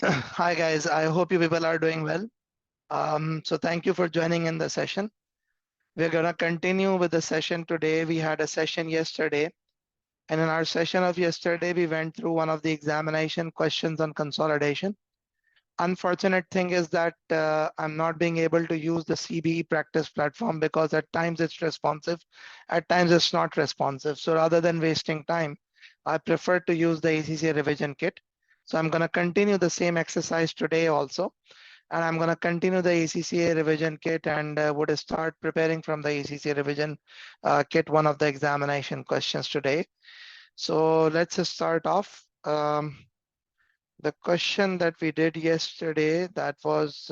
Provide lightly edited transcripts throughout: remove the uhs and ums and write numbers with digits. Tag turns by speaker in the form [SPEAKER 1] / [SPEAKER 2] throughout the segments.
[SPEAKER 1] Hi guys, I hope you people are doing well. So thank you for joining in the session. We're gonna continue with the session today. We had a session yesterday, and in our session of yesterday, we went through one of the examination questions on consolidation. Unfortunate thing is that I'm not being able to use the CBE practice platform because at times it's responsive, at times it's not responsive. So rather than wasting time, I prefer to use the ACCA revision kit. So I'm gonna continue the same exercise today also. And I'm going to continue the ACCA revision kit and would start preparing from the ACCA revision kit one of the examination questions today. So let's just start off. The question that we did yesterday that was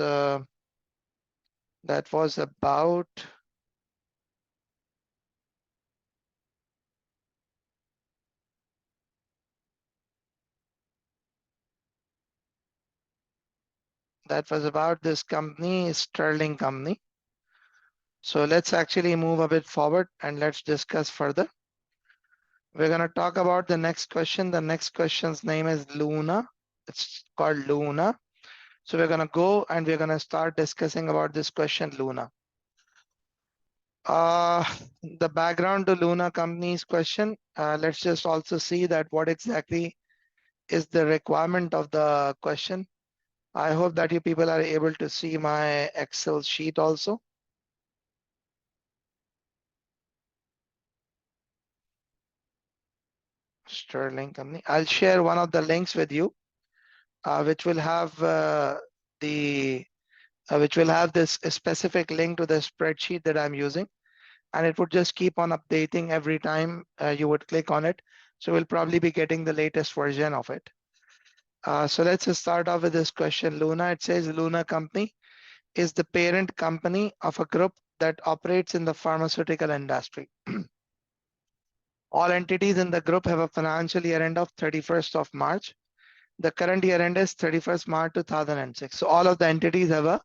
[SPEAKER 1] about this company, Sterling Company. So let's actually move a bit forward and let's discuss further. We're going to talk about the next question. The next question's name is Luna. It's called Luna. So we're going to go and we're going to start discussing about this question, Luna. The background to Luna company's question, let's just also see that what exactly is the requirement of the question. I hope that you people are able to see my Excel sheet also. Sterling Company. I'll share one of the links with you, which will have this specific link to the spreadsheet that I'm using. And it would just keep on updating every time you would click on it. So we'll probably be getting the latest version of it. So let's just start off with this question, Luna. It says Luna Company is the parent company of a group that operates in the pharmaceutical industry. All entities in the group have a financial year end of 31st of March. The current year end is 31st March 2006. So all of the entities have a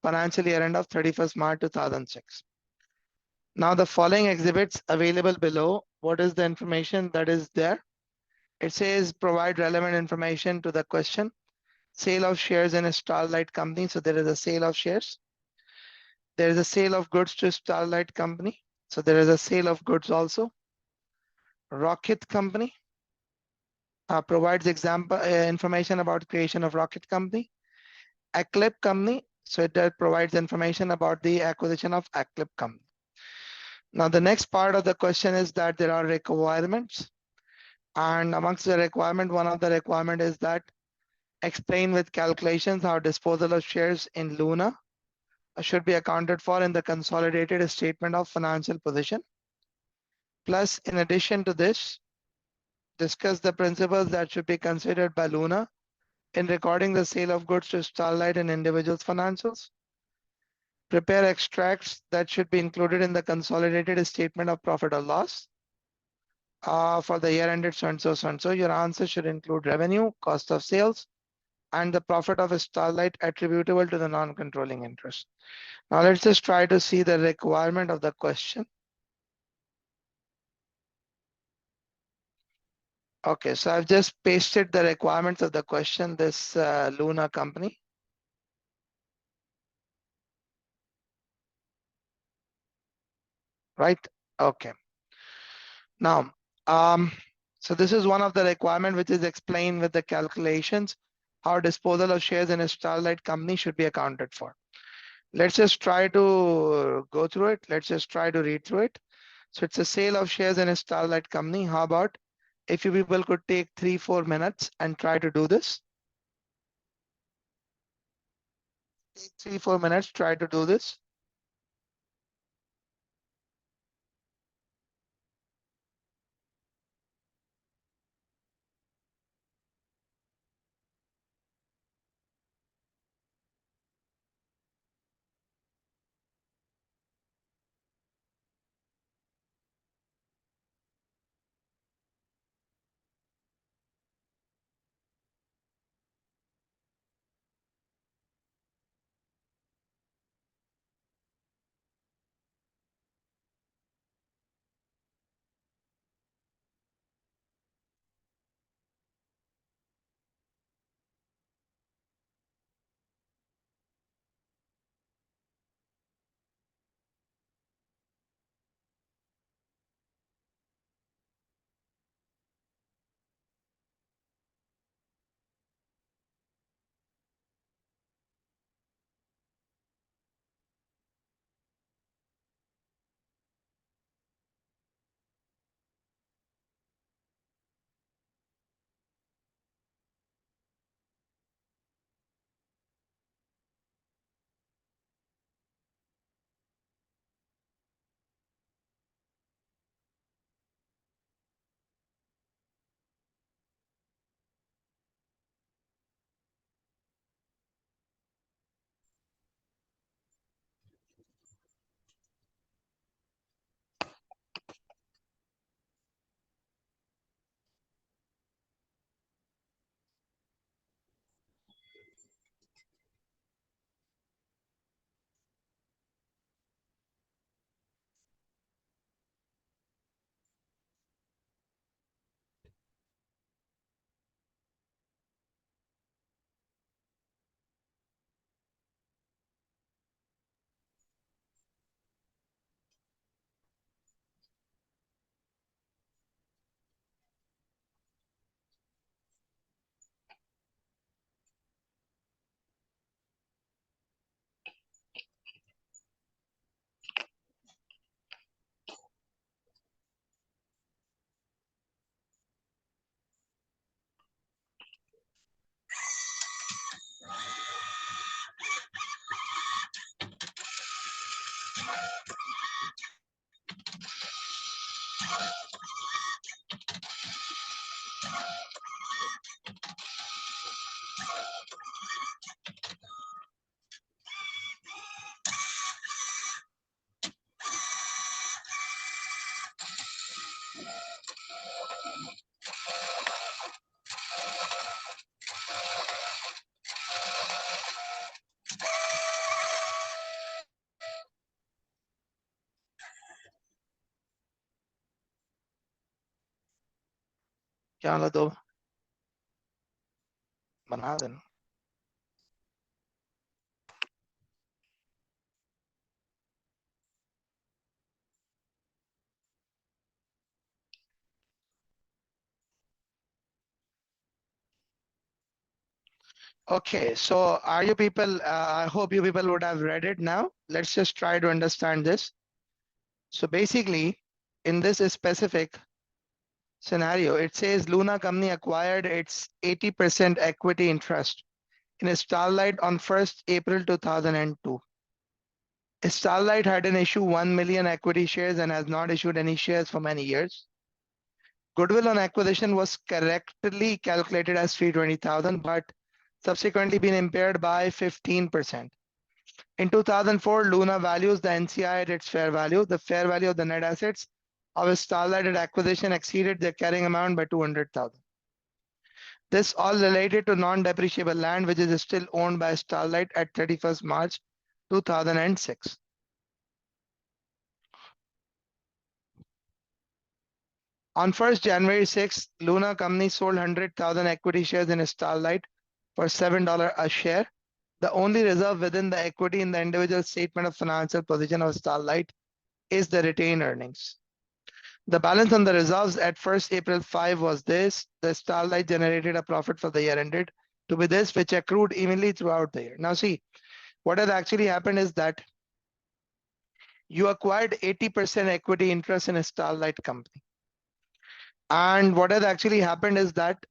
[SPEAKER 1] financial year end of 31st March 2006. Now the following exhibits available below. What is the information that is there? It says provide relevant information to the question. Sale of shares in a Starlight Company. So there is a sale of shares. There is a sale of goods to Starlight Company. So there is a sale of goods also. Rocket Company provides example information about creation of Rocket Company. Eclipse Company. So it provides information about the acquisition of Eclipse Company. Now the next part of the question is that there are requirements. And amongst the requirement, one of the requirement is that explain with calculations how disposal of shares in Luna should be accounted for in the consolidated statement of financial position. Plus, in addition to this, discuss the principles that should be considered by Luna in recording the sale of goods to Starlight and individuals' financials. Prepare extracts that should be included in the consolidated statement of profit or loss. For the year ended so and so, so and so, your answer should include revenue, cost of sales, and the profit of a Starlight attributable to the non-controlling interest. Now let's just try to see the requirement of the question. Okay, so I've just pasted the requirements of the question, this Luna Company. Right? Okay. Now, so this is one of the requirement which is explained with the calculations, how disposal of shares in a Starlight Company should be accounted for. Let's just try to go through it. Let's just try to read through it. So it's a sale of shares in a Starlight Company. How about if you people could take 3-4 minutes and try to do this? Take 3-4 minutes, try to do this. क्या वाला दो बना देना. Okay, so are you people, I hope you people would have read it now. Let's just try to understand this. So basically, in this specific scenario, it says Luna company acquired its 80% equity interest in Starlight on 1st April 2002. Starlight had an issue 1 million equity shares and has not issued any shares for many years. Goodwill on acquisition was correctly calculated as 320,000, but subsequently been impaired by 15%. In 2004, Luna values the NCI at its fair value. The fair value of the net assets of Starlight at acquisition exceeded their carrying amount by 200,000. This all related to non-depreciable land, which is still owned by Starlight at 31st March 2006. On 1st January 6, Luna company sold 100,000 equity shares in Starlight for $7 a share. The only reserve within the equity in the individual statement of financial position of Starlight is the retained earnings. The balance on the reserves at 1st April 5 was this. The Starlight generated a profit for the year ended to be this, which accrued evenly throughout the year. Now see, what has actually happened is that you acquired 80% equity interest in a Starlight company. And what has actually happened is that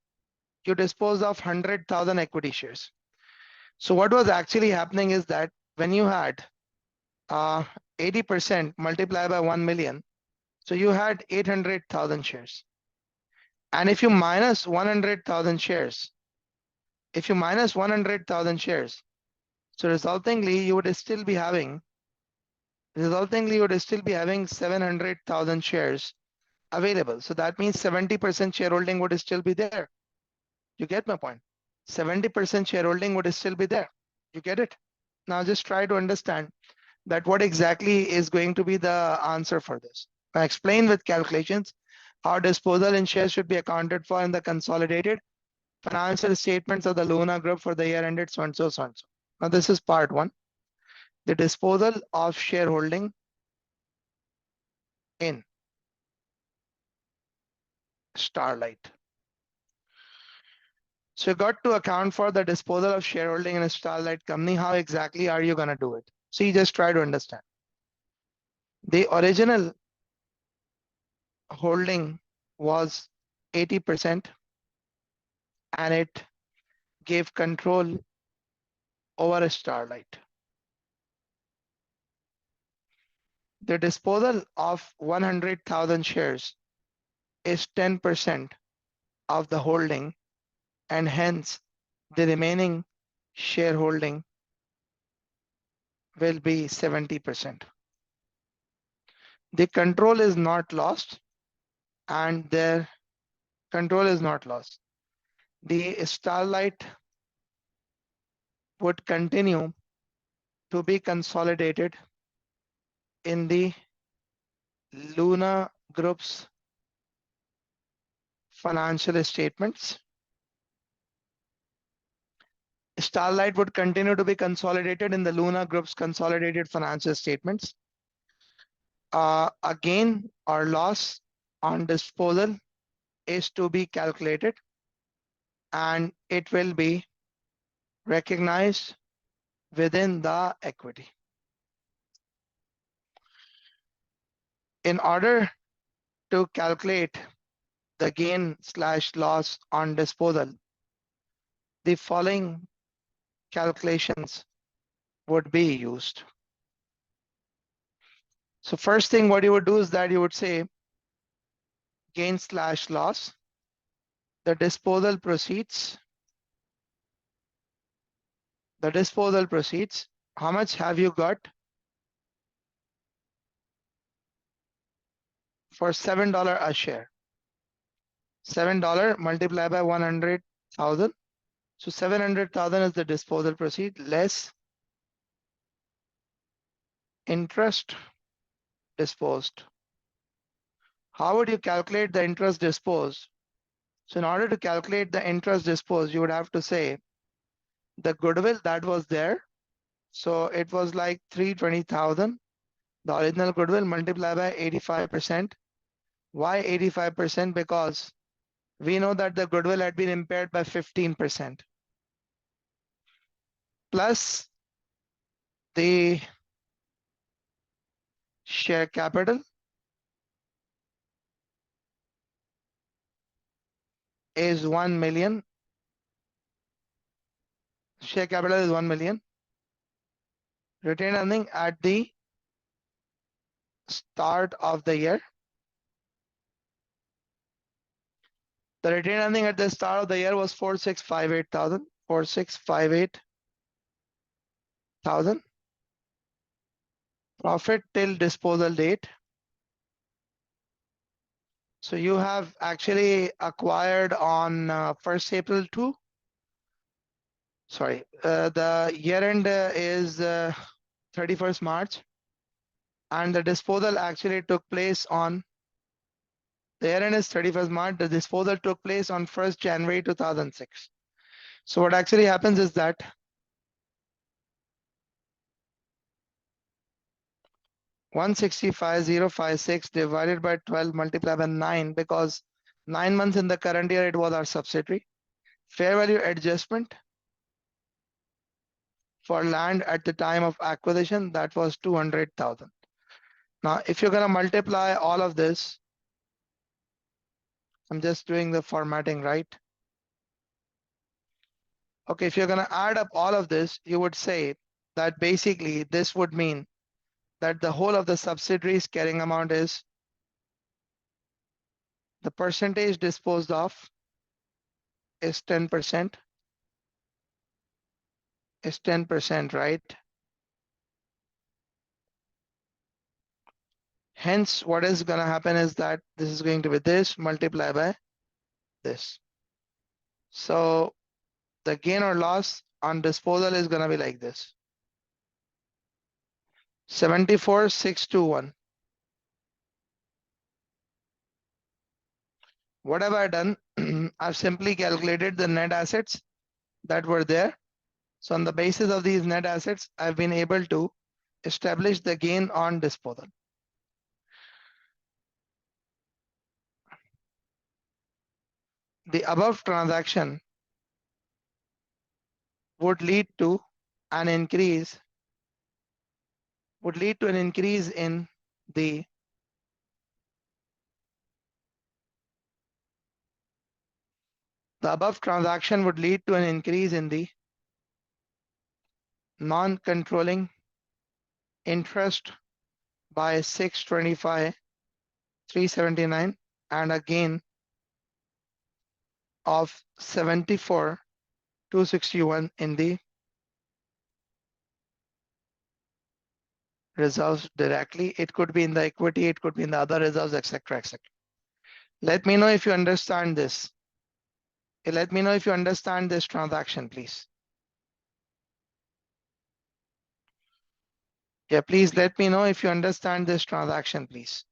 [SPEAKER 1] you disposed of 100,000 equity shares. So what was actually happening is that when you had 80% multiplied by 1 million, so you had 800,000 shares. And if you minus 100,000 shares, so resultingly you would still be having 700,000 shares available. So that means 70% shareholding would still be there. You get my point? 70% shareholding would still be there. You get it? Now just try to understand that what exactly is going to be the answer for this. I explain with calculations how disposal in shares should be accounted for in the consolidated financial statements of the Luna Group for the year ended so and so, so and so. Now this is part one. The disposal of shareholding in Starlight. So you got to account for the disposal of shareholding in a Starlight company. How exactly are you going to do it? So you just try to understand. The original holding was 80% and it gave control over a Starlight. The disposal of 100,000 shares is 10% of the holding, and hence the remaining shareholding will be 70%. The control is not lost, and their control is not lost. The Starlight would continue to be consolidated in the Luna Group's financial statements. Starlight would continue to be consolidated in the Luna Group's consolidated financial statements. A gain or loss on disposal is to be calculated, and it will be recognized within the equity. In order to calculate the gain/loss on disposal, the following calculations would be used. So first thing what you would do is that you would say gain/loss, the disposal proceeds, how much have you got for $7 a share? $7 multiplied by 100,000. So 700,000 is the disposal proceed less interest disposed. How would you calculate the interest disposed? So in order to calculate the interest disposed, you would have to say the goodwill that was there. So it was like 320,000, the original goodwill multiplied by 85%. Why 85%? Because we know that the goodwill had been impaired by 15%. Plus the share capital is 1 million. Share capital is 1 million. Retained earning at the start of the year. The retained earning at the start of the year was 4,658,000. 4,658,000. Profit till disposal date. So you have actually acquired on 1st April to, the year end is 31st March. And the disposal actually took place on, the year end is 31st March. The disposal took place on 1st January 2006. So what actually happens is that 165,056 divided by 12 multiplied by 9, because 9 months in the current year it was our subsidiary. Fair value adjustment for land at the time of acquisition, that was 200,000. Now, if you're going to multiply all of this, I'm just doing the formatting right. Okay, if you're going to add up all of this, you would say that basically this would mean that the whole of the subsidiaries carrying amount is the percentage disposed of is 10%. Is 10%, right? Hence, what is going to happen is that this is going to be this multiplied by this. So the gain or loss on disposal is going to be like this. 74,621. What have I done? I've simply calculated the net assets that were there. So on the basis of these net assets, I've been able to establish the gain on disposal. The above transaction would lead to an increase in the above transaction would lead to an increase in the non-controlling interest by 625,379 and a gain of 74,261 in the reserves directly. It could be in the equity, it could be in the other reserves, etc., etc. Let me know if you understand this. Let me know if you understand this transaction, please. Yeah, please let me know if you understand this transaction, please.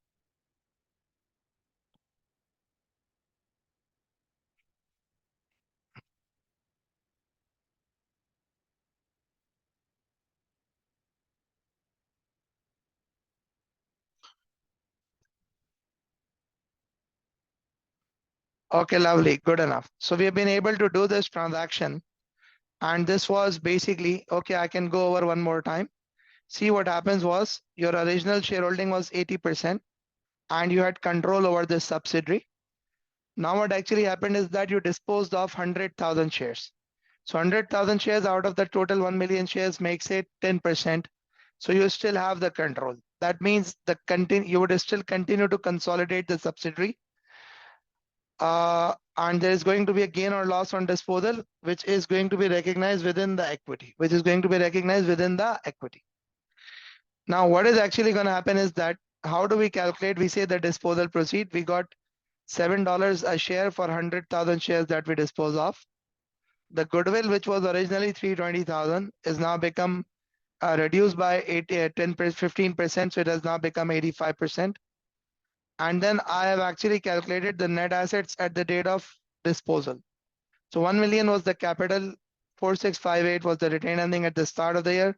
[SPEAKER 1] Okay, lovely, good enough. So we have been able to do this transaction. And this was basically, okay, I can go over one more time. See, what happens was your original shareholding was 80% and you had control over this subsidiary. Now what actually happened is that you disposed of 100,000 shares. So 100,000 shares out of the total 1 million shares makes it 10%. So you still have the control. That means you would still continue to consolidate the subsidiary. And there is going to be a gain or loss on disposal, which is going to be recognized within the equity, Now, what is actually going to happen is that how do we calculate? We say the disposal proceed. We got $7 a share for 100,000 shares that we dispose of. The goodwill, which was originally 320,000, is now become reduced by 15%, so it has now become 85%. And then I have actually calculated the net assets at the date of disposal. So 1 million was the capital, 4658 was the retained earning at the start of the year.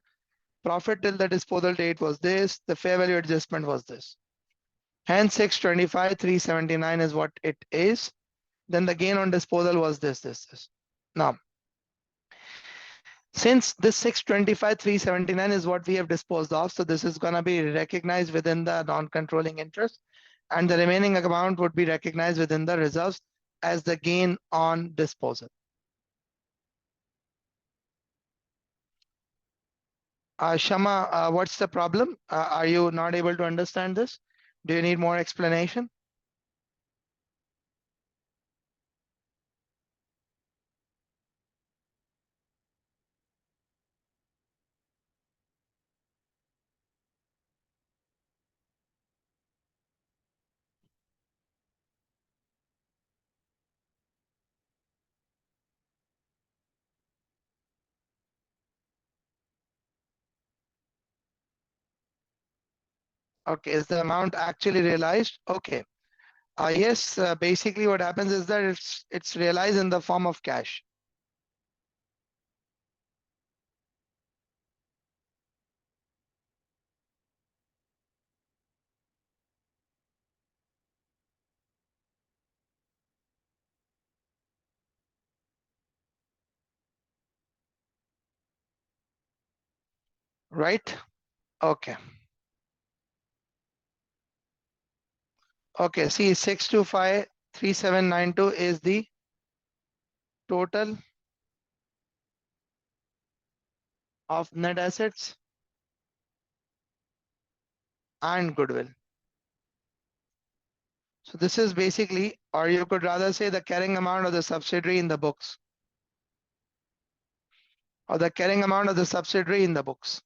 [SPEAKER 1] Profit till the disposal date was this. The fair value adjustment was this. Hence 625,379 is what it is. Then the gain on disposal was this. Now, since this 625,379 is what we have disposed of, so this is going to be recognized within the non-controlling interest, and the remaining amount would be recognized within the reserves as the gain on disposal. Shama, what's the problem? Are you not able to understand this? Do you need more explanation? Okay, is the amount actually realized? Okay. Yes, basically what happens is that it's realized in the form of cash. Right? Okay. Okay, see 625,3792 is the total of net assets and goodwill. So this is basically, or you could rather say the carrying amount of the subsidiary in the books, or the carrying amount of the subsidiary in the books.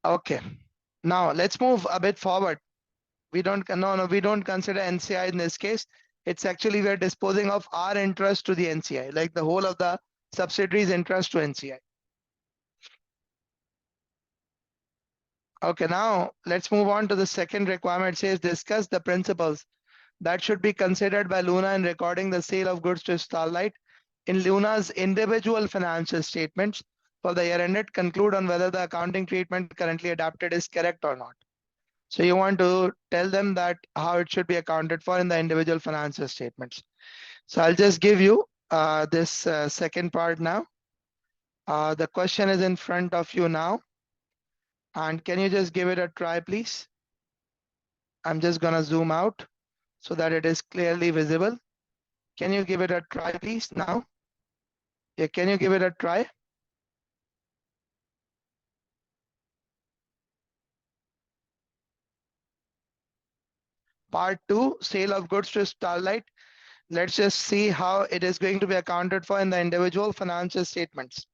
[SPEAKER 1] Okay. Now let's move a bit forward. We don't consider NCI in this case. It's actually we're disposing of our interest to the NCI, like the whole of the subsidiary's interest to NCI. Okay, now let's move on to the second requirement. It says discuss the principles that should be considered by Luna in recording the sale of goods to Starlight in Luna's individual financial statements for the year ended. Conclude on whether the accounting treatment currently adopted is correct or not. So you want to tell them that how it should be accounted for in the individual financial statements. So I'll just give you this second part now. The question is in front of you now. And can you just give it a try, please? I'm just going to zoom out so that it is clearly visible. Can you give it a try, please, now? Yeah, can you give it a try? Part 2, sale of goods to Starlight. Let's just see how it is going to be accounted for in the individual financial statements.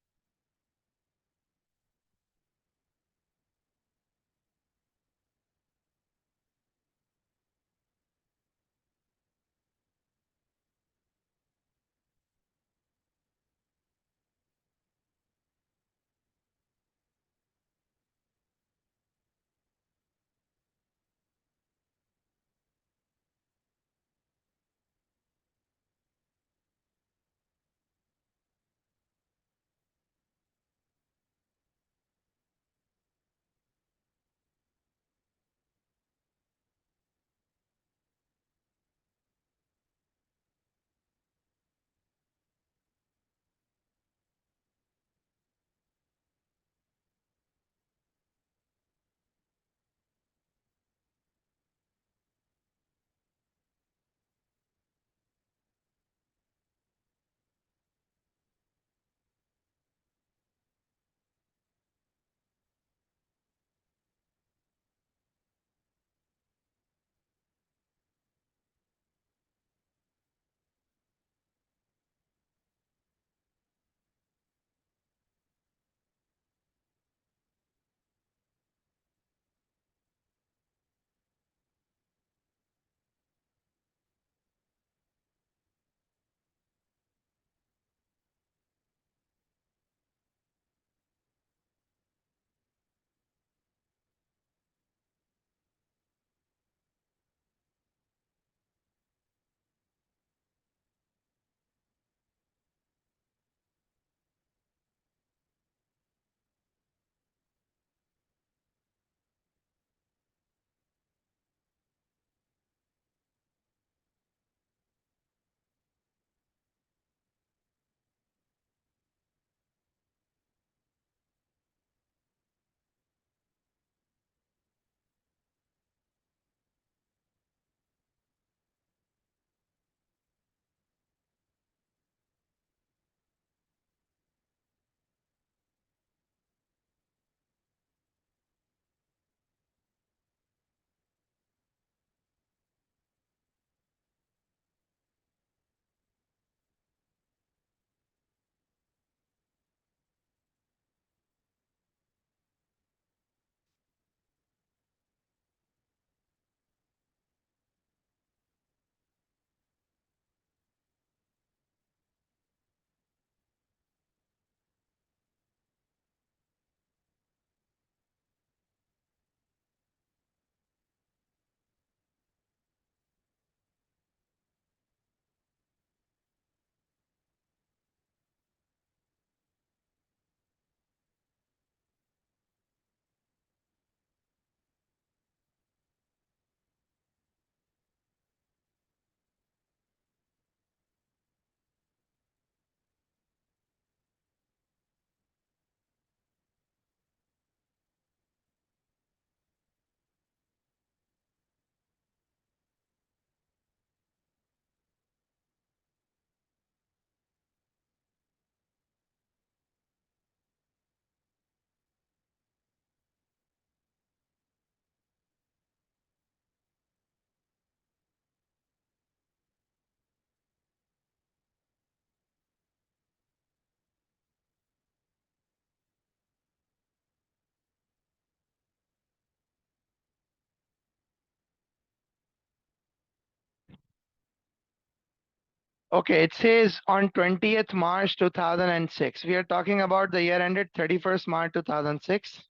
[SPEAKER 1] Okay, it says on 20th March 2006. We are talking about the year ended 31st March 2006.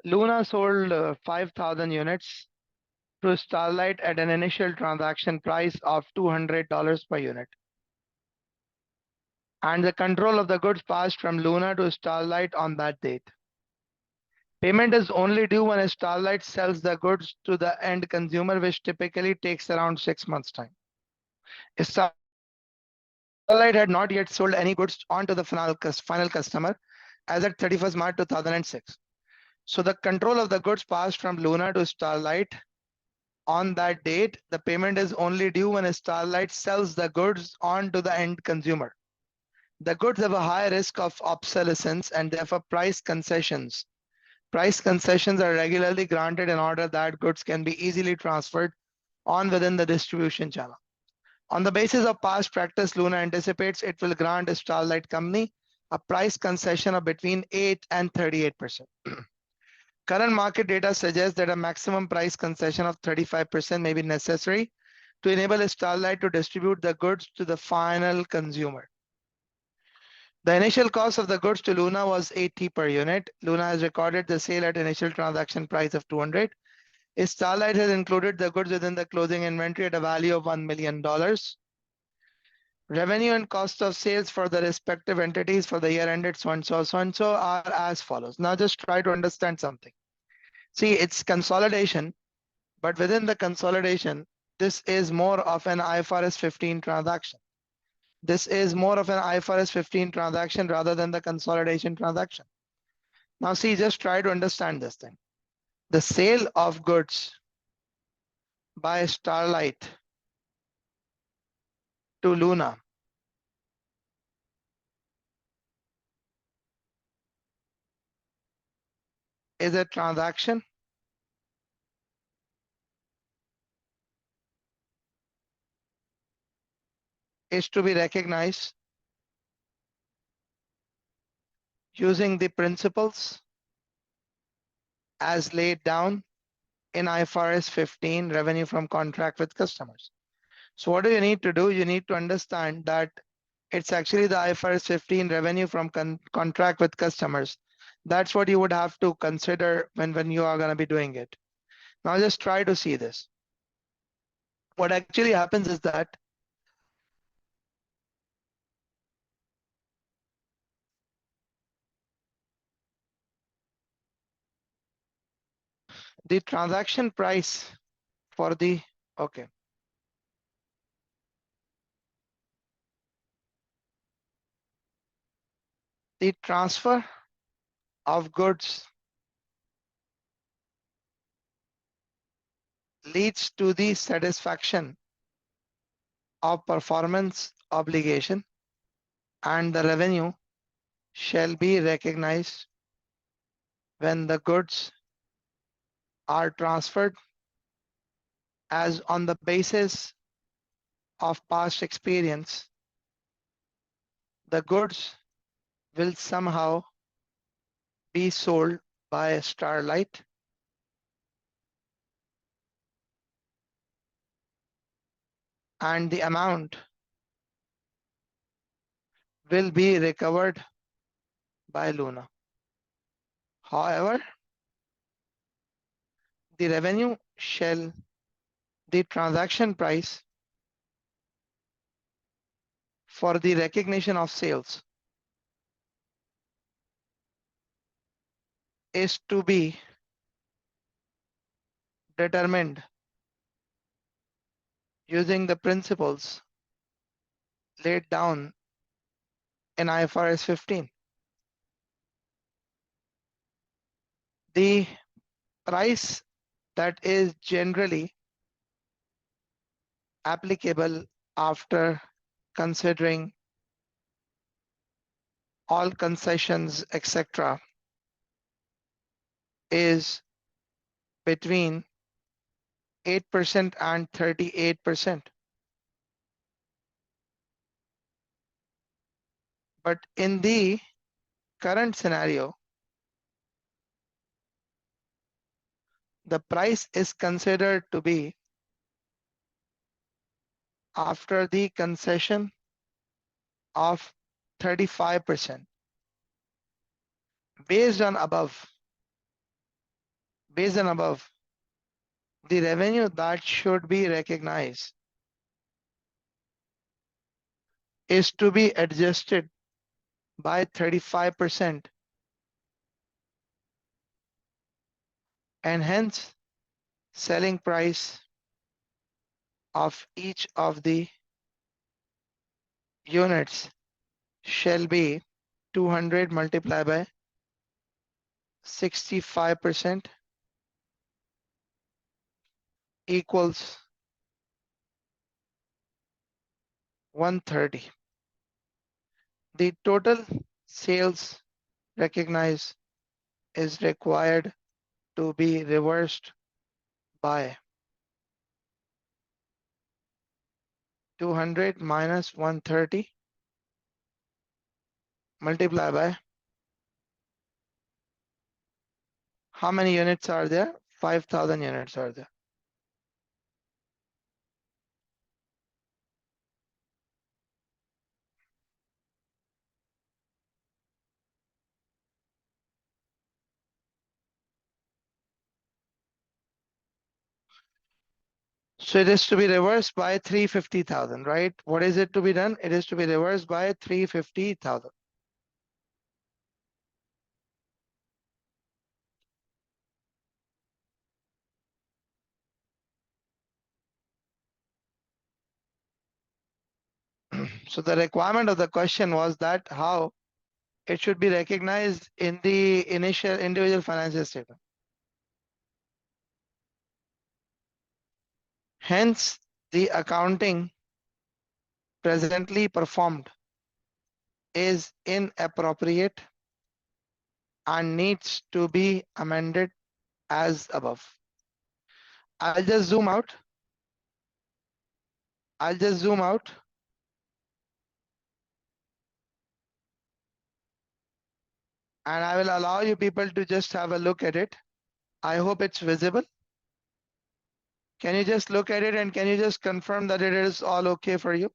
[SPEAKER 1] Luna sold 5,000 units to Starlight at an initial transaction price of $200 per unit. And the control of the goods passed from Luna to Starlight on that date. Payment is only due when Starlight sells the goods to the end consumer, which typically takes around 6 months' time. Starlight had not yet sold any goods on to the final customer as at 31st March 2006. So the control of the goods passed from Luna to Starlight on that date, the payment is only due when Starlight sells the goods on to the end consumer. The goods have a high risk of obsolescence and therefore price concessions. Price concessions are regularly granted in order that goods can be easily transferred on within the distribution channel. On the basis of past practice, Luna anticipates it will grant a Starlight company a price concession of between 8 and 38%. Current market data suggests that a maximum price concession of 35% may be necessary to enable a Starlight to distribute the goods to the final consumer. The initial cost of the goods to Luna was 80 per unit. Luna has recorded the sale at initial transaction price of 200. Starlight has included the goods within the closing inventory at a value of $1 million. Revenue and cost of sales for the respective entities for the year ended so and so are as follows. Now just try to understand something. See, it's consolidation, but within the consolidation, this is more of an IFRS 15 transaction. This is more of an IFRS 15 transaction rather than the consolidation transaction. Now see, just try to understand this thing. The sale of goods by Starlight to Luna is a transaction is to be recognized using the principles as laid down in IFRS 15 revenue from contract with customers. So what do you need to do? You need to understand that it's actually the IFRS 15 revenue from contract with customers. That's what you would have to consider when you are going to be doing it. Now just try to see this. What actually happens is that the transaction price for the, okay. The transfer of goods leads to the satisfaction of performance obligation, and the revenue shall be recognized when the goods are transferred as on the basis of past experience. The goods will somehow be sold by Starlight and the amount will be recovered by Luna. However, the revenue shall, the transaction price for the recognition of sales is to be determined using the principles laid down in IFRS 15. The price that is generally applicable after considering all concessions, etc., is between 8% and 38%. But in the current scenario, the price is considered to be after the concession of 35%. Based on above, the revenue that should be recognized is to be adjusted by 35%, and hence selling price of each of the units shall be 200 multiplied by 65% equals 130. The total sales recognized is required to be reversed by 200 minus 130 multiplied by how many units are there? 5,000 units are there. So it is to be reversed by 350,000, right? What is it to be done? It is to be reversed by 350,000. So the requirement of the question was that how it should be recognized in the initial individual financial statement. Hence, the accounting presently performed is inappropriate and needs to be amended as above. I'll just zoom out. And I will allow you people to just have a look at it. I hope it's visible. Can you just look at it and can you just confirm that it is all okay for you?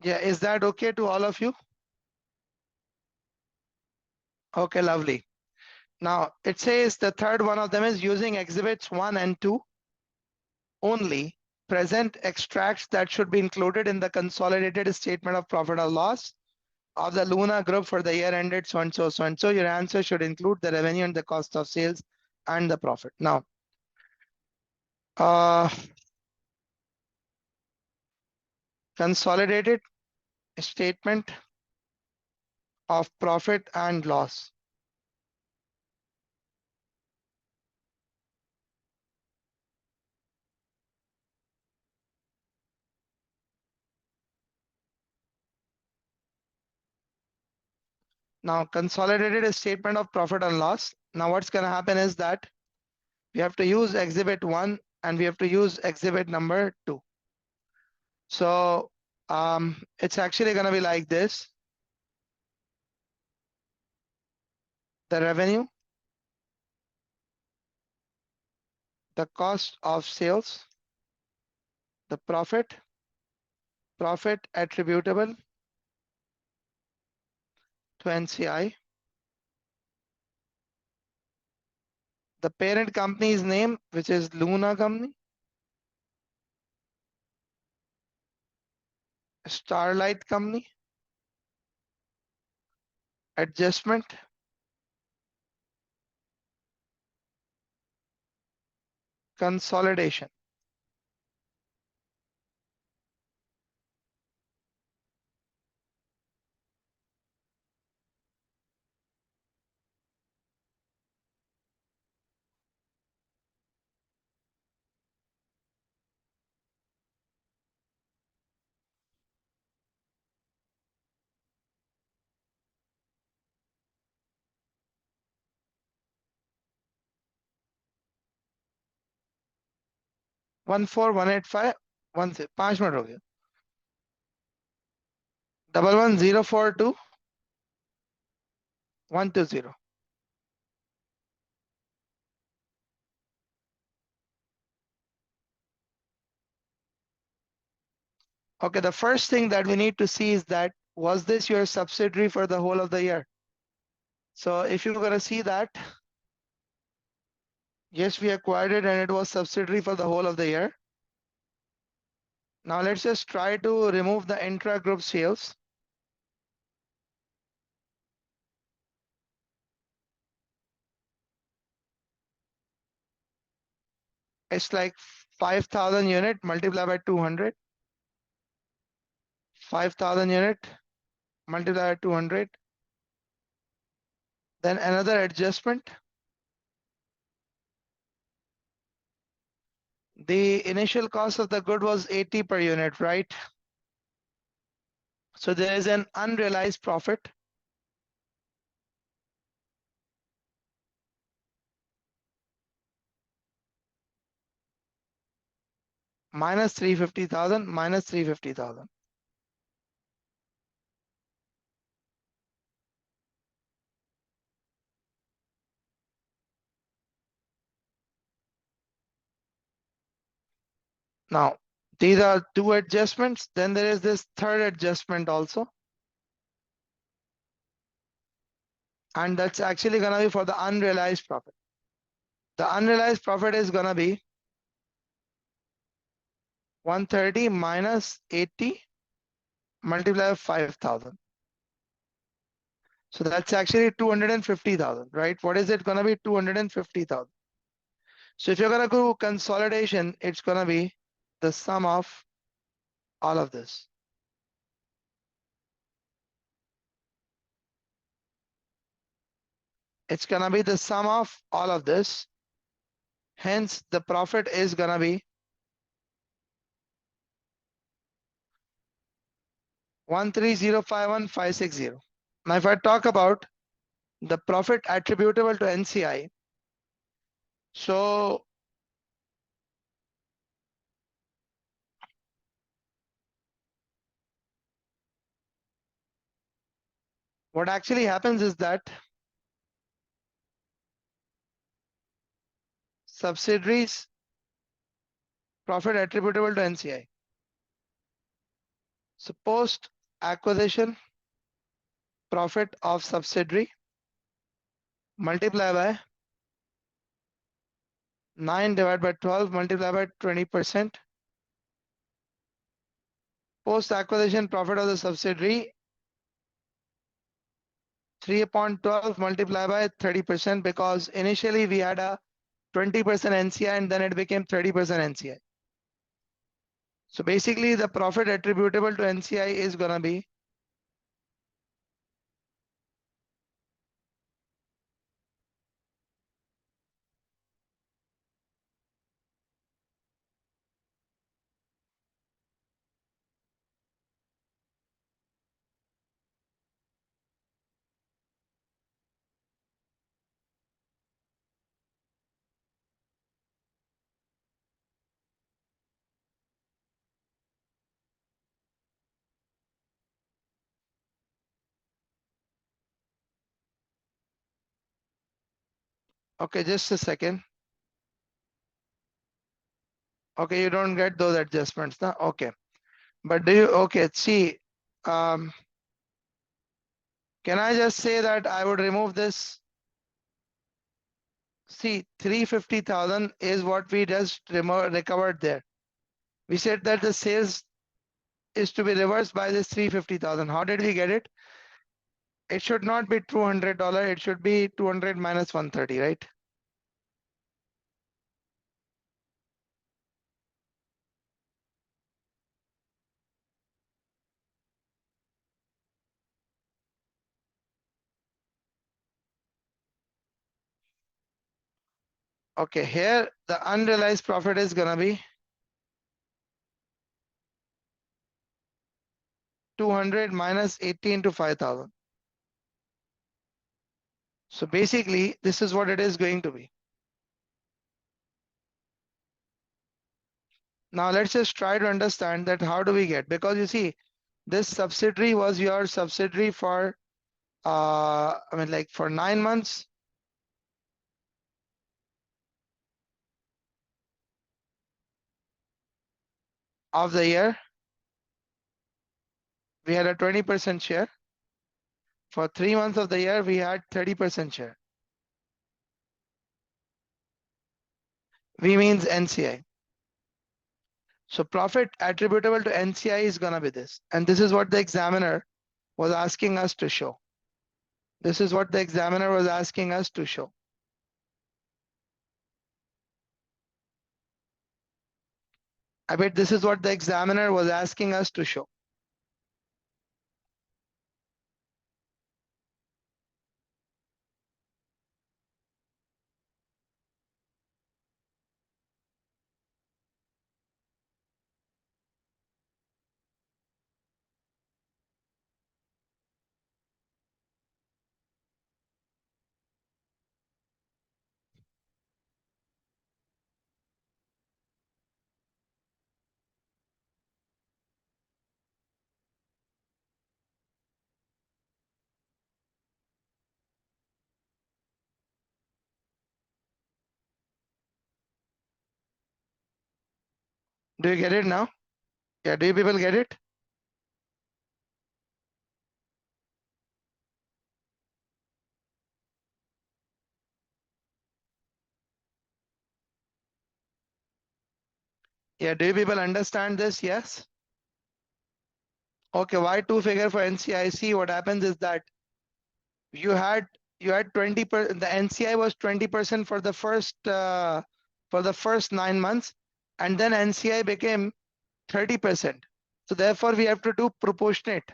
[SPEAKER 1] Yeah, is that okay to all of you? Okay, lovely. Now it says the third one of them is using exhibits 1 and 2 only. Present extracts that should be included in the consolidated statement of profit or loss of the Luna Group for the year ended so and so, so and so. Your answer should include the revenue and the cost of sales and the profit. Now, consolidated statement of profit and loss. Now, consolidated statement of profit and loss. Now, what's going to happen is that we have to use exhibit 1 and we have to use exhibit number 2. So it's actually going to be like this. The revenue, the cost of sales, the profit attributable to NCI, the parent company's name, which is Luna Company, Starlight Company, adjustment, consolidation. One four one eight five one से 5 minute हो गया 11042120. Okay, the first thing that we need to see is that was this your subsidiary for the whole of the year? So if you're going to see that, yes, we acquired it and it was subsidiary for the whole of the year. Now let's just try to remove the intra-group sales. It's like 5,000 unit multiplied by 200. 5,000 unit multiplied by 200. Then another adjustment. The initial cost of the good was 80 per unit, right? So there is an unrealized profit. Minus 350,000 minus 350,000. Now, these are two adjustments. Then there is this third adjustment also. And that's actually going to be for the unrealized profit. The unrealized profit is going to be 130 minus 80 multiplied by 5,000. So that's actually 250,000, right? What is it going to be? 250,000. So if you're going to do consolidation, it's going to be the sum of all of this. It's going to be the sum of all of this. Hence, the profit is going to be 13051,560. Now, if I talk about the profit attributable to NCI, so what actually happens is that subsidiaries profit attributable to NCI. So post acquisition profit of subsidiary multiply by 9 divided by 12 multiplied by 20%. Post acquisition profit of the subsidiary 3 upon 12 multiplied by 30%, because initially we had a 20% NCI and then it became 30% NCI. So basically the profit attributable to NCI is gonna be okay, just a second. Okay, you don't get those adjustments now. Okay. But do you okay, see, um can I just say that I would remove this? See, 350,000 is what we just recovered there. We said that the sales is to be reversed by this 350,000. How did we get it? It should not be $200. It should be 200 minus 130, right? Okay, here the unrealized profit is gonna be 200 minus 80 into 5,000. So basically, this is what it is going to be. Now let's just try to understand that how do we get, because you see, this subsidiary was your subsidiary for, I mean, like for 9 months of the year, we had a 20% share. For 3 months of the year, we had 30% share. V means NCI. So profit attributable to NCI is gonna be this. And this is what the examiner was asking us to show. This is what the examiner was asking us to show. I bet this is what the examiner was asking us to show. Do you get it now? Yeah, do you people get it? Yeah, do you people understand this? Yes? Okay, why two figure for NCIC? What happens is that you had 20%, the NCI was 20% for the first 9 months, and then NCI became 30%. So therefore we have to do proportionate.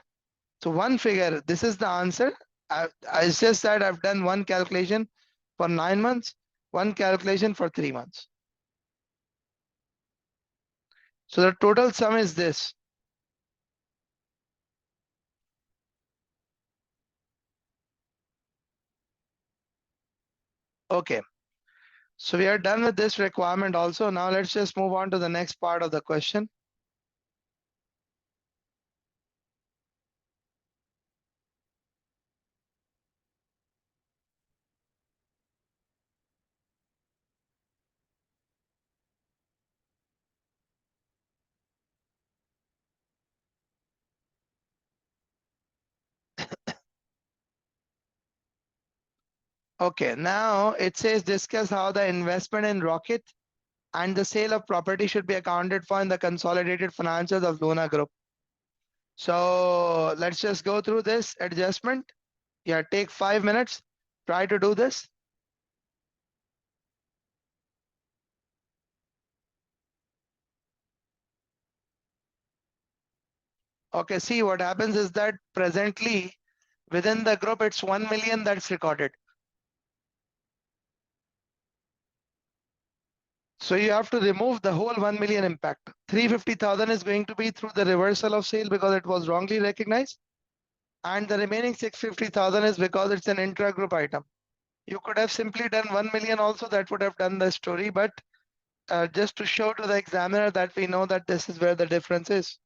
[SPEAKER 1] So one figure, this is the answer. It's just that I've done one calculation for 9 months, one calculation for 3 months. So the total sum is this. Okay. So we are done with this requirement also. Now let's just move on to the next part of the question. Okay, now it says discuss how the investment in Rocket and the sale of property should be accounted for in the consolidated financials of Luna Group. So let's just go through this adjustment. Yeah, take 5 minutes. Try to do this. Okay, see what happens is that presently within the group, it's 1 million that's recorded. So you have to remove the whole 1 million impact. 350,000 is going to be through the reversal of sale because it was wrongly recognized. And the remaining 650,000 is because it's an intra-group item. You could have simply done 1 million also, that would have done the story, but just to show to the examiner that we know that this is where the difference is.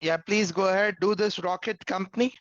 [SPEAKER 1] Yeah, please go ahead, do this rocket company.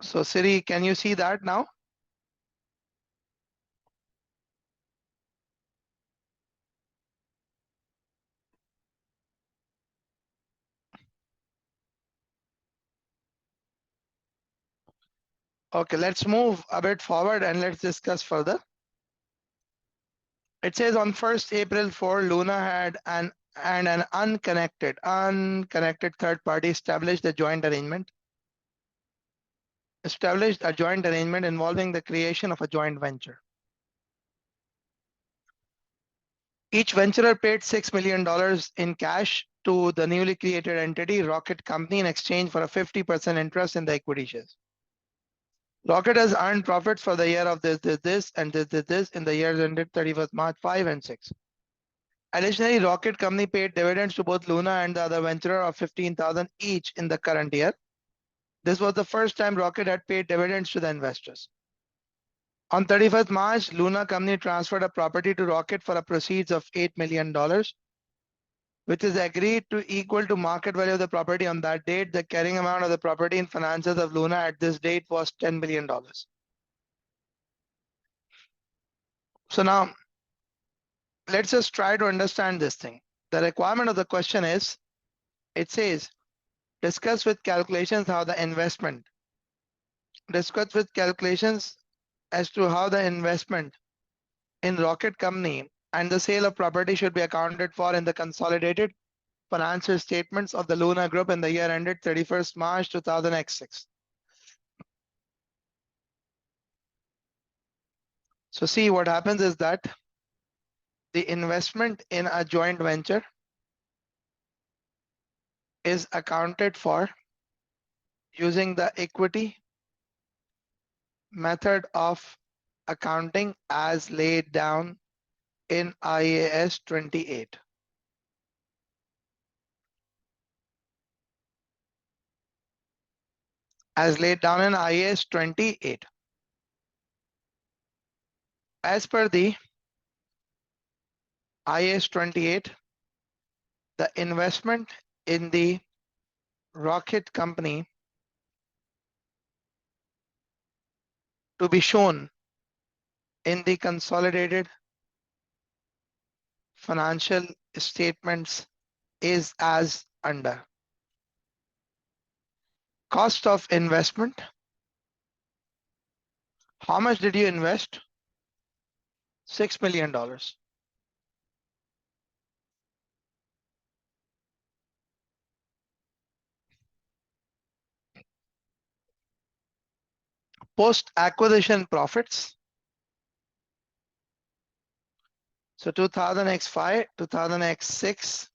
[SPEAKER 1] So Siri, can you see that now? Okay, let's move a bit forward and let's discuss further. It says on 1st April 4, Luna had an unconnected third party established a joint arrangement involving the creation of a joint venture. Each venturer paid $6 million in cash to the newly created entity, Rocket Company, in exchange for a 50% interest in the equity shares. Rocket has earned profits for the year of this in the years ended 31st March 5 and 6. Additionally, Rocket Company paid dividends to both Luna and the other venturer of $15,000 each in the current year. This was the first time Rocket had paid dividends to the investors. On 31st March, Luna Company transferred a property to Rocket for a proceeds of $8 million, which is agreed to equal to market value of the property on that date. The carrying amount of the property in finances of Luna at this date was $10 million. So now, let's just try to understand this thing. The requirement of the question is, it says, discuss with calculations as to how the investment in Rocket Company and the sale of property should be accounted for in the consolidated financial statements of the Luna Group in the year ended 31st March 2006. So see, what happens is that the investment in a joint venture is accounted for using the equity method of accounting as laid down in IAS 28. As laid down in IAS 28. As per the IAS 28, the investment in the Rocket Company to be shown in the consolidated financial statements is as under. Cost of investment. How much did you invest? $6 million. Post-acquisition profits. So 2000x5, 2000x6,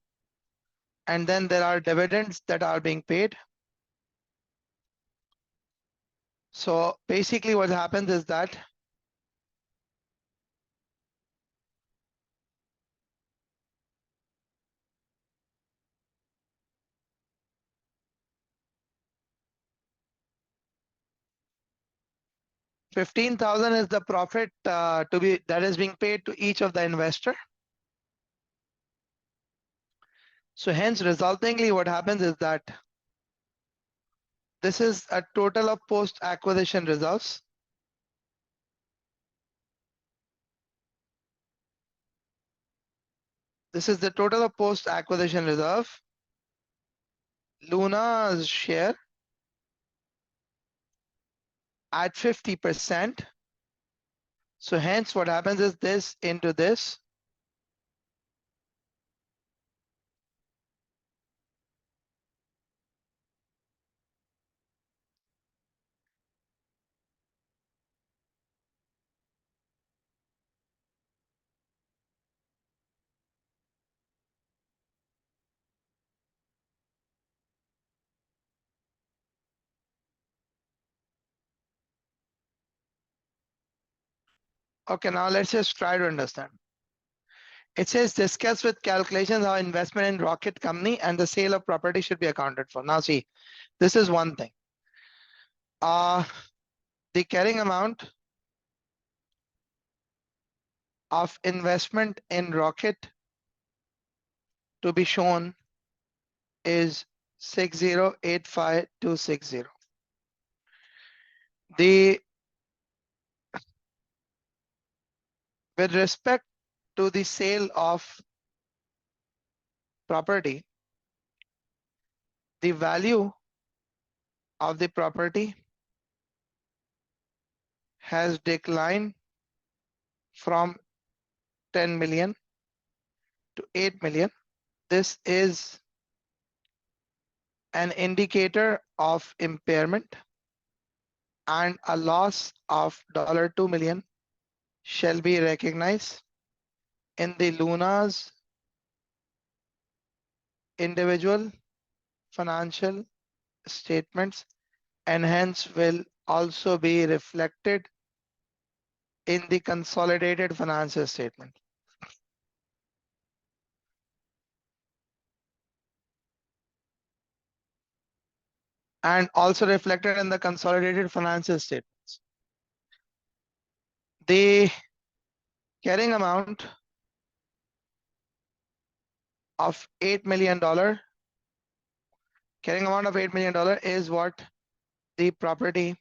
[SPEAKER 1] and then there are dividends that are being paid. So basically what happens is that $15,000 is the profit that is being paid to each of the investor. So hence resultingly what happens is that this is a total of post-acquisition reserves. This is the total of post-acquisition reserve. Luna's share at 50%. So hence what happens is this into this. Okay, now let's just try to understand. It says discuss with calculations how investment in Rocket Company and the sale of property should be accounted for. Now see, this is one thing. The carrying amount of investment in Rocket to be shown is 6085260. The with respect to the sale of property, the value of the property has declined from 10 million to 8 million. This is an indicator of impairment, and a loss of $2 million shall be recognized in the Luna's individual financial statements, and hence will also be reflected in the consolidated financial statement. And also reflected in the consolidated financial statements. The carrying amount of $8 million, carrying amount of $8 million is what the property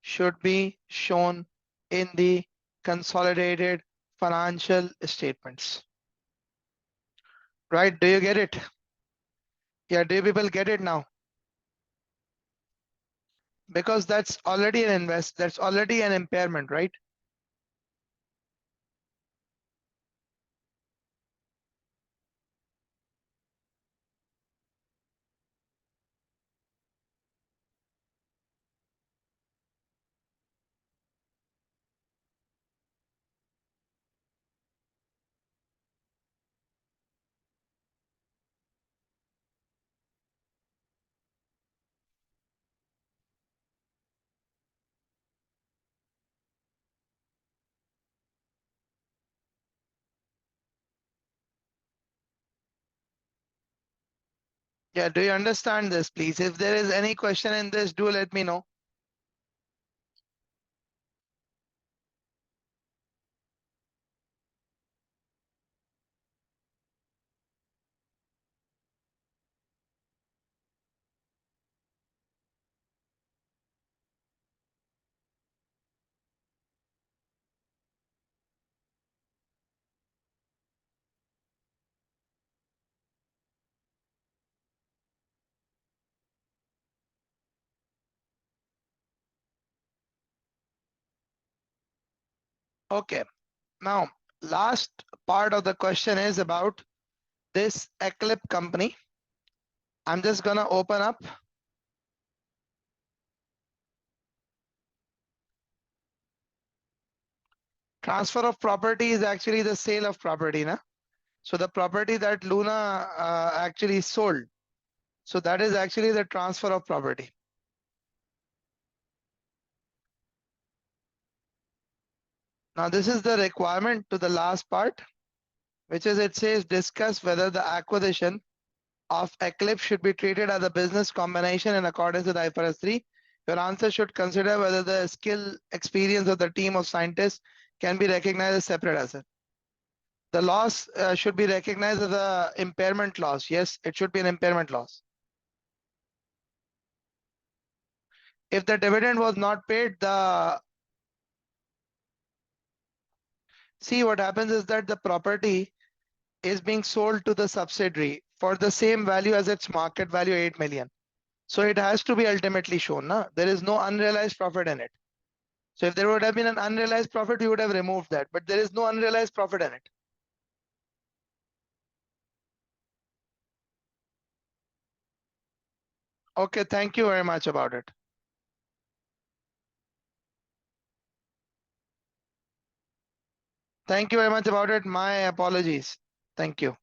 [SPEAKER 1] should be shown in the consolidated financial statements. Right? Do you get it? Yeah, do you people get it now? Because that's already that's already an impairment, right? Yeah, do you understand this, please? If there is any question in this, do let me know. Okay, now last part of the question is about this eclipse company. I'm just gonna open up transfer of property is actually the sale of property, na? So the property that Luna actually sold. So that is actually the transfer of property. Now this is the requirement to the last part, which is it says discuss whether the acquisition of Eclipse should be treated as a business combination in accordance with IFRS 3. Your answer should consider whether the skill experience of the team of scientists can be recognized as separate asset. The loss should be recognized as a impairment loss. Yes, it should be an impairment loss. If the dividend was not paid, see what happens is that the property is being sold to the subsidiary for the same value as its market value, 8 million. So it has to be ultimately shown. Na? There is no unrealized profit in it. So if there would have been an unrealized profit, you would have removed that. But there is no unrealized profit in it. Okay, thank you very much about it. Thank you very much about it. My apologies. Thank you.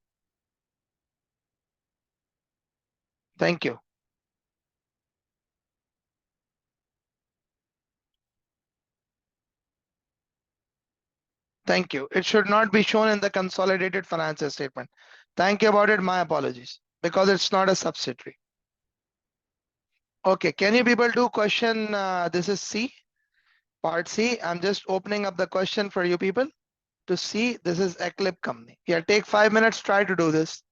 [SPEAKER 1] Thank you. Thank you. It should not be shown in the consolidated financial statement. Thank you about it. My apologies. Because it's not a subsidiary. Okay, can you people do question? This is C, part C. I'm just opening up the question for you people to see. This is Eclipse company. Yeah, take 5 minutes, try to do this.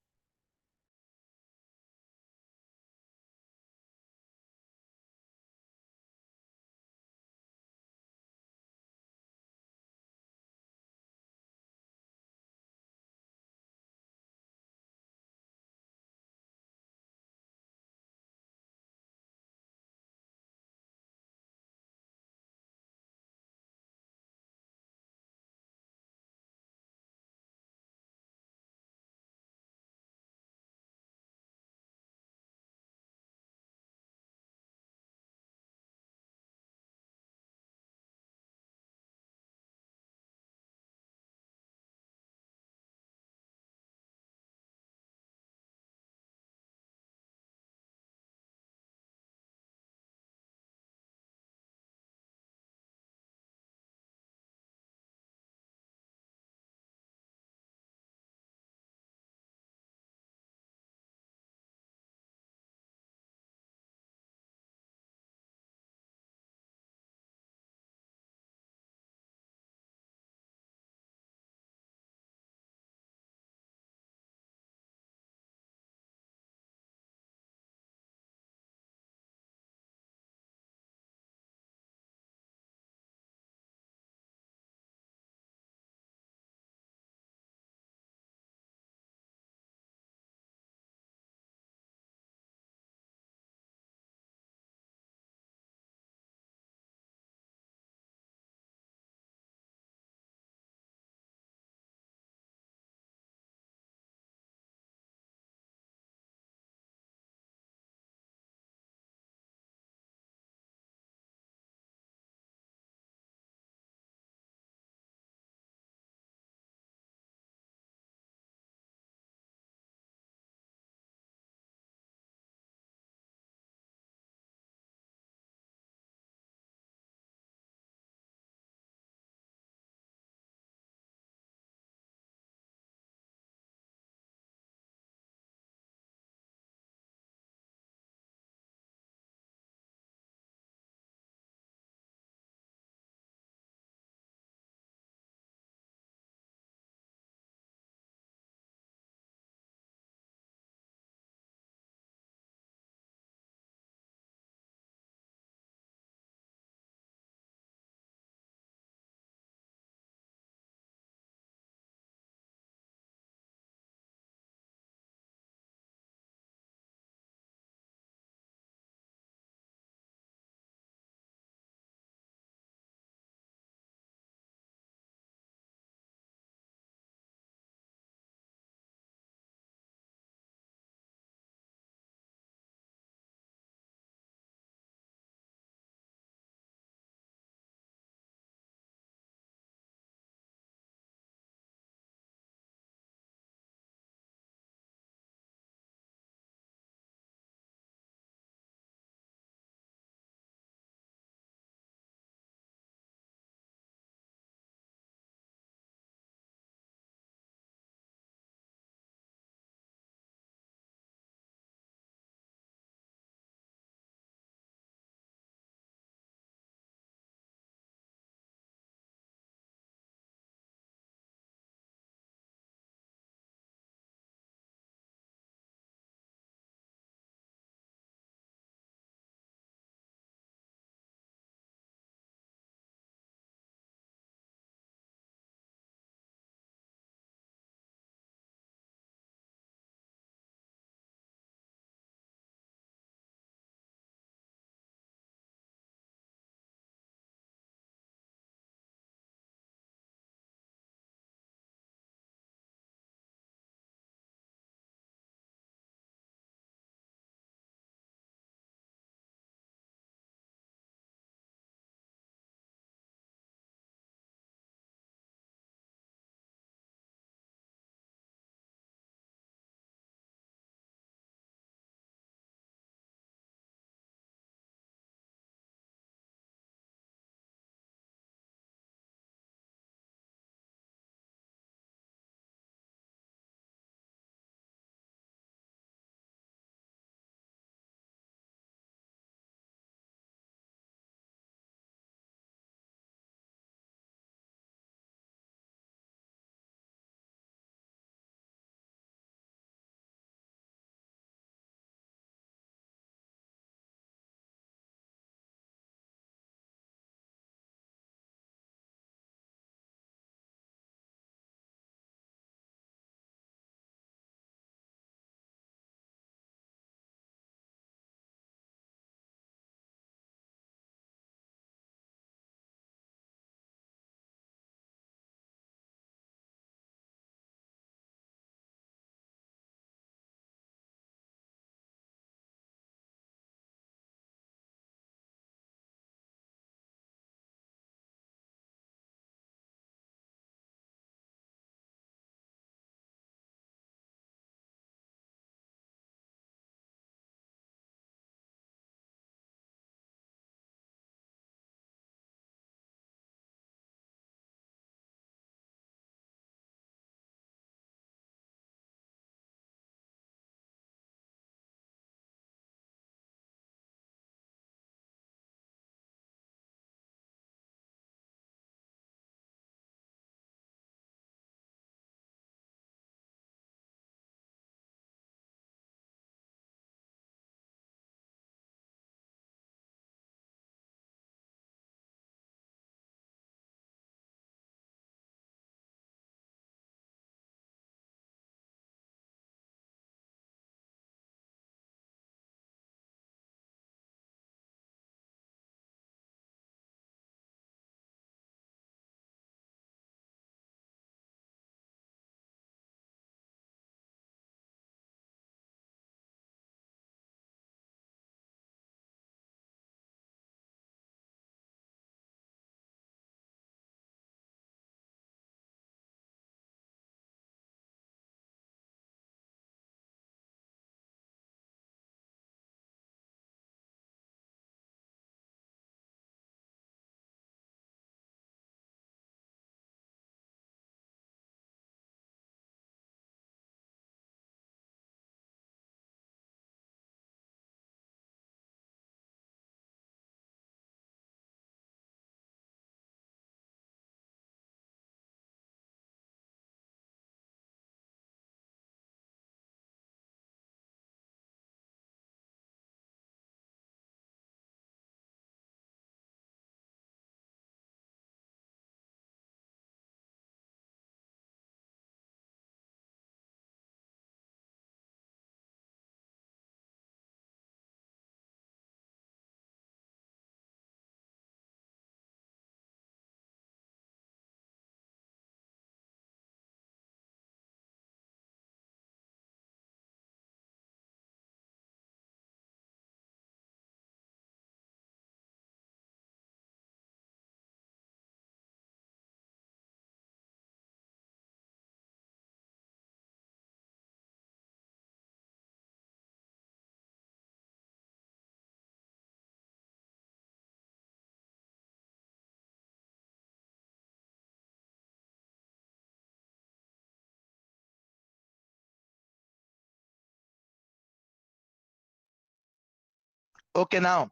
[SPEAKER 1] Okay, now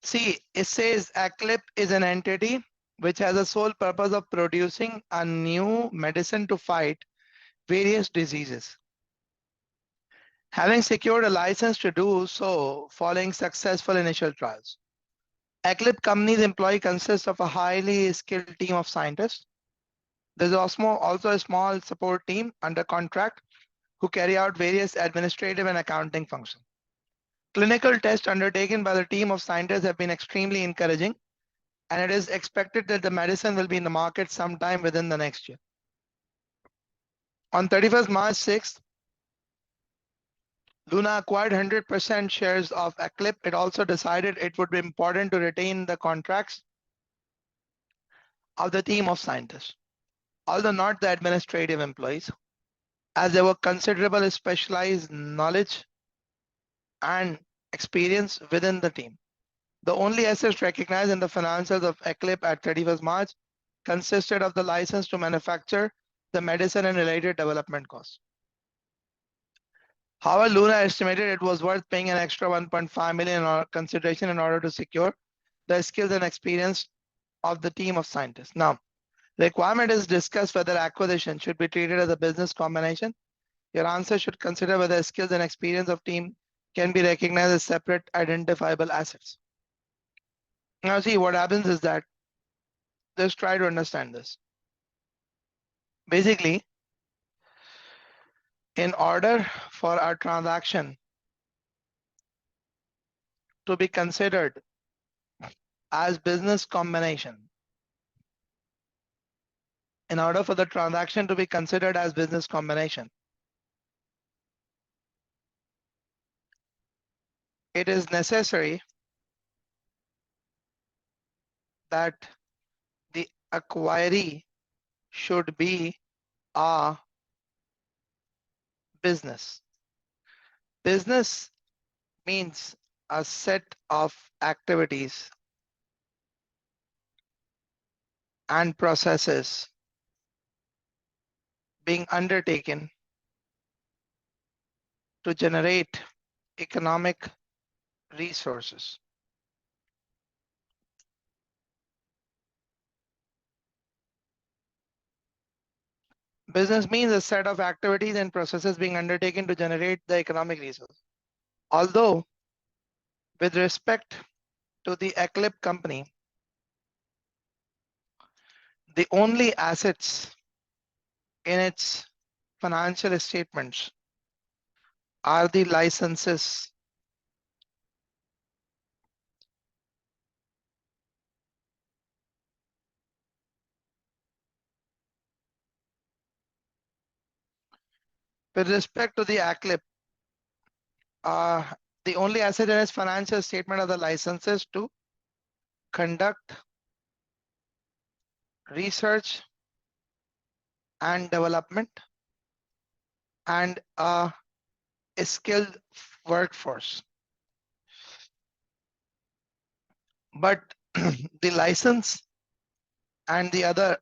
[SPEAKER 1] see, it says 𝗂𝗏𝗃 is an entity which has a sole purpose of producing a new medicine to fight various diseases. Having secured a license to do so following successful initial trials. 𝗂𝗏𝗃 company's employee consists of a highly skilled team of scientists. There's also a small support team under contract who carry out various administrative and accounting functions. Clinical tests undertaken by the team of scientists have been extremely encouraging, and it is expected that the medicine will be in the market sometime within the next year. On 31st March 6th, Luna acquired 100% shares of 𝗂𝗏𝗃. It also decided it would be important to retain the contracts of the team of scientists, although not the administrative employees, as there were considerable specialized knowledge and experience within the team. The only assets recognized in the financials of 𝗂𝗏𝗃 at 31st March consisted of the license to manufacture the medicine and related development costs. However, Luna estimated it was worth paying an extra 1.5 million consideration in order to secure the skills and experience of the team of scientists. Now, the requirement is discussed whether acquisition should be treated as a business combination. Your answer should consider whether skills and experience of team can be recognized as separate identifiable assets. Now see, what happens is that, just try to understand this. Basically, in order for our transaction to be considered as business combination, in order for the transaction to be considered as business combination, it is necessary that the acquiree should be a business. Business means a set of activities and processes being undertaken to generate economic resources. Business means a set of activities and processes being undertaken to generate the economic resource. Although, with respect to the 𝗂𝗏𝗃 company, the only assets in its financial statements are the licenses with respect to the 𝗂𝗏𝗃, the only asset in its financial statement are the licenses to conduct research and development and a skilled workforce. But the license and the other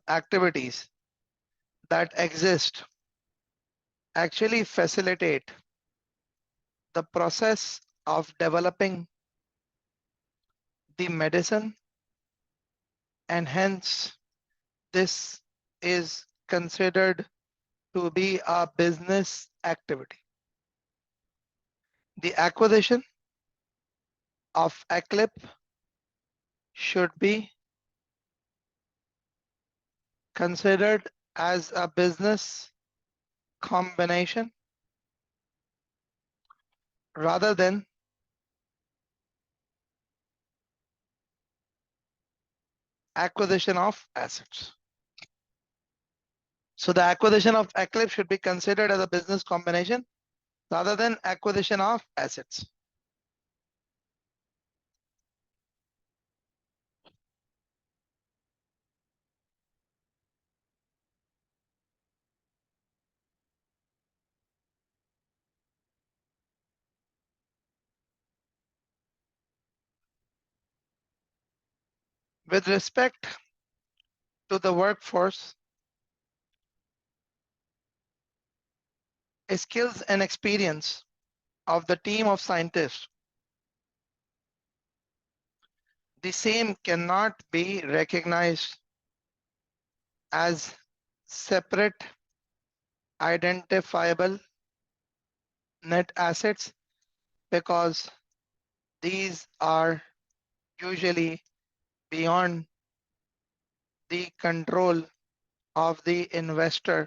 [SPEAKER 1] activities that exist actually facilitate the process of developing the medicine, and hence this is considered to be a business activity. The acquisition of 𝗂𝗏𝗃 should be considered as a business combination rather than acquisition of assets. So the acquisition of 𝗂𝗏𝗃 should be considered as a business combination rather than acquisition of assets. With respect to the workforce, skills and experience of the team of scientists the same cannot be recognized as separate identifiable net assets because these are usually beyond the control of the investor.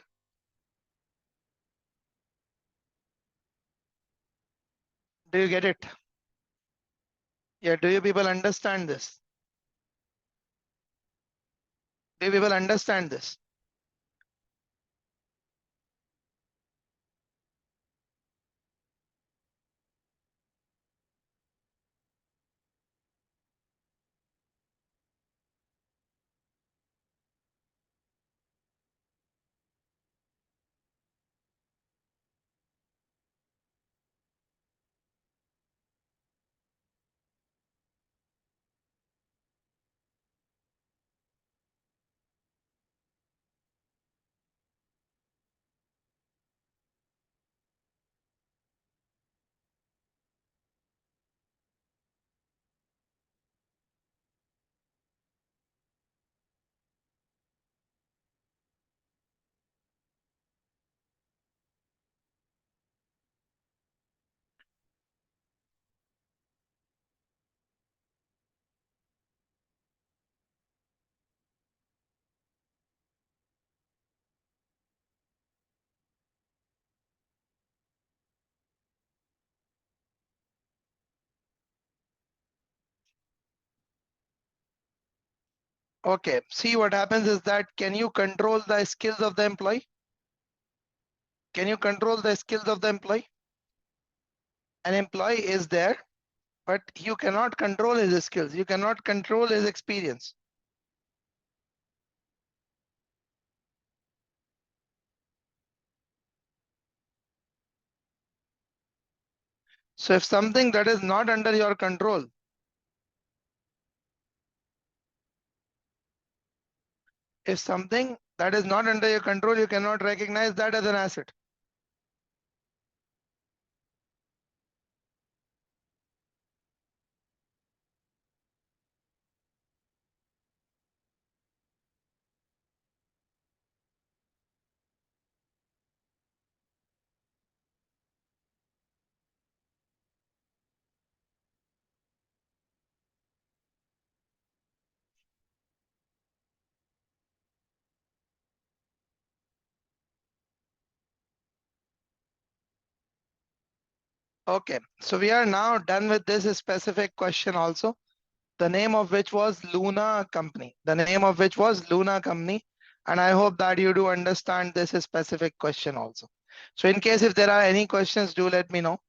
[SPEAKER 1] Do you get it? Yeah, do you people understand this? Do you people understand this? Okay, see what happens is that can you control the skills of the employee? Can you control the skills of the employee? An employee is there, but you cannot control his skills. You cannot control his experience. So if something that is not under your control, if something that is not under your control, you cannot recognize that as an asset. Okay, so we are now done with this specific question also, the name of which was Luna Company. The name of which was Luna Company. And I hope that you do understand this specific question also. So in case if there are any questions, do let me know.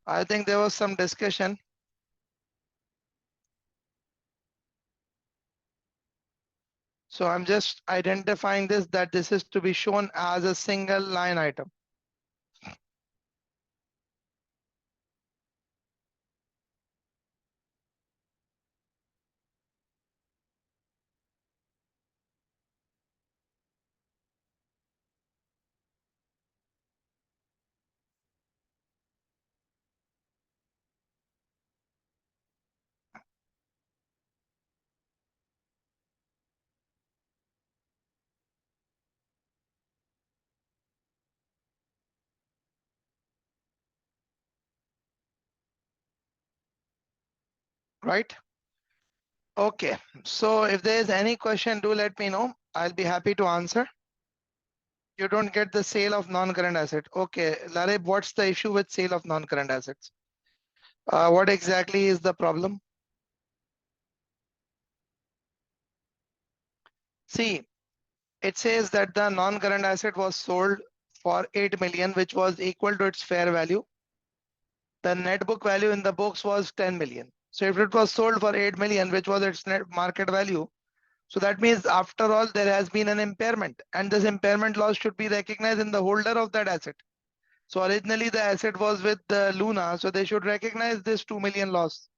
[SPEAKER 1] I think there was some discussion. So I'm just identifying this, that this is to be shown as a single line item. Right? Okay, so if there is any question, do let me know. I'll be happy to answer. You don't get the sale of non-current asset. Okay, Larib, what's the issue with sale of non-current assets? What exactly is the problem? See, it says that the non-current asset was sold for 8 million, which was equal to its fair value. The net book value in the books was 10 million. So if it was sold for 8 million, which was its net market value, so that means after all, there has been an impairment, and this impairment loss should be recognized in the holder of that asset. So originally the asset was with the Luna, so they should recognize this 2 million loss.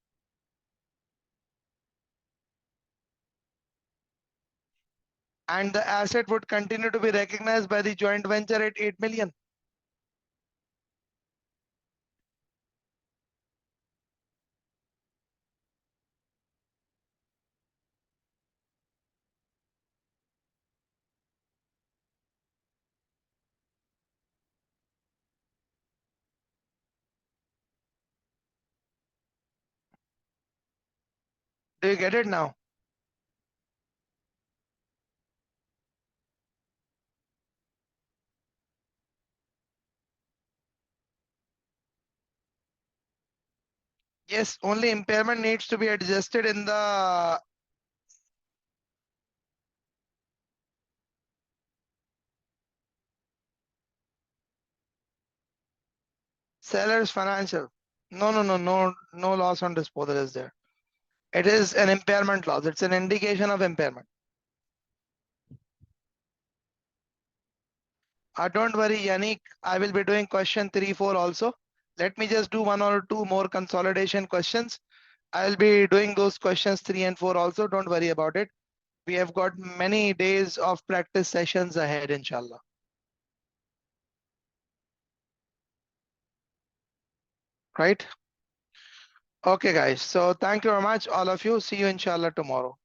[SPEAKER 1] And the asset would continue to be recognized by the joint venture at 8 million. Do you get it now? Yes, only impairment needs to be adjusted in the seller's financial. No loss on disposal is there. It is an impairment loss. It's an indication of impairment. Don't worry, Yannick. I will be doing question 3, 4 also. Let me just do 1 or 2 more consolidation questions. I'll be doing those questions 3 and 4 also. Don't worry about it. We have got many days of practice sessions ahead, inshallah. Right? Okay, guys. So thank you very much, all of you. See you inshallah tomorrow.